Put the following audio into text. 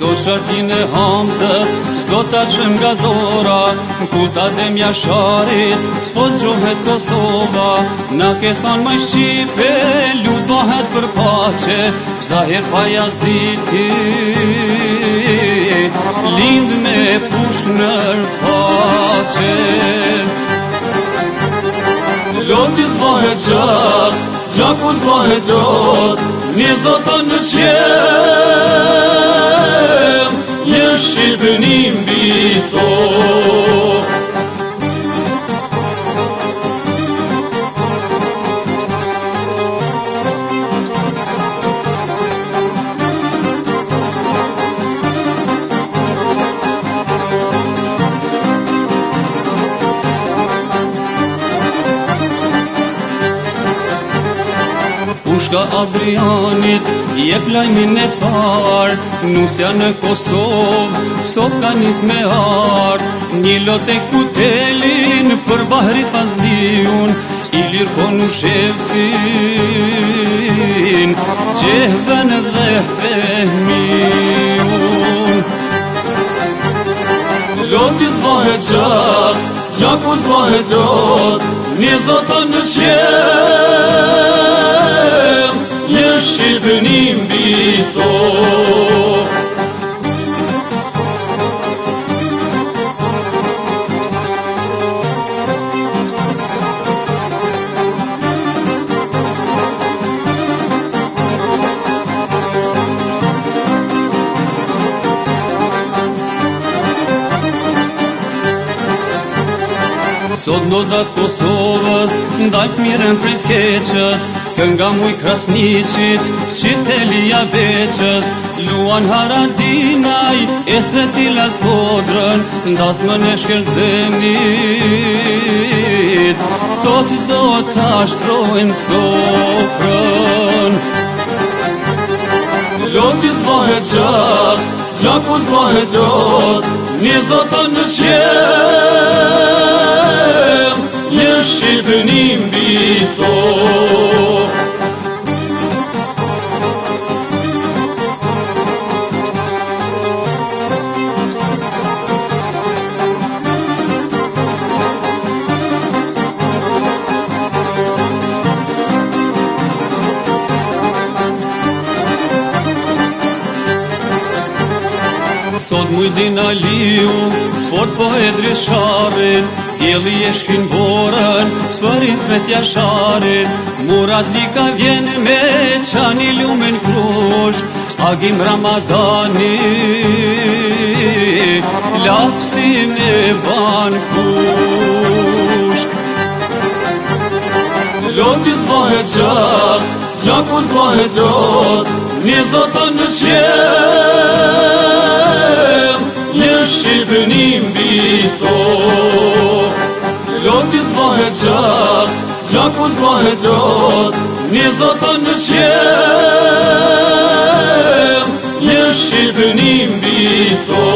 Ato shartin e Hamzës, s'do ta qëm nga dora, kuta dhe mjasharit, po zgjohet Kosova. Na ke thonë maj Shqipe, lut bëhet për pace, Zahir Pajaziti, lind me pushk nër faqe. Loti zbahet gjak, gjaku zbahet lot, një zotën në qem, një Shqipënim bito. Pushka Adrianit, jep lajmin e par, nusja në Kosovë, sot ka nis me art. Një lot e kutelin për Bahri Fazliun, Ilir Konushevcin, Gjehven dhe Fehmiun. Loti zbahet gjak, gjaku zbahet lot, një zotën në qem, një Shqipënim bito. Sot nodrat Kosovës, ndajt miren për keqës, kënga muj Krasniqit, qiftelia Beqës, Luan Haradinaj, e Thetila Skodrën, ndasmën e Shkelzenit, sot do ta shtrojmë sofrën. Loti zbahet gjak, gjaku zbahet lot, një zotën në qem, një Shqipënim bito. Sot Mujdin Aliu, fort po e Drisharin, Djeli e shkin borën, për Ismet Jasharin. Murat Lika vjen me qani lumen krush, Agim Ramadani, lapsin e ban kush. Loti zbahet gjak, gjaku zbahet lot, një zotën në qem, një Shqipënim bito. Loti zbahet gjak, gjaku zbahet lot, një zotën në qem, një Shqipënim bito.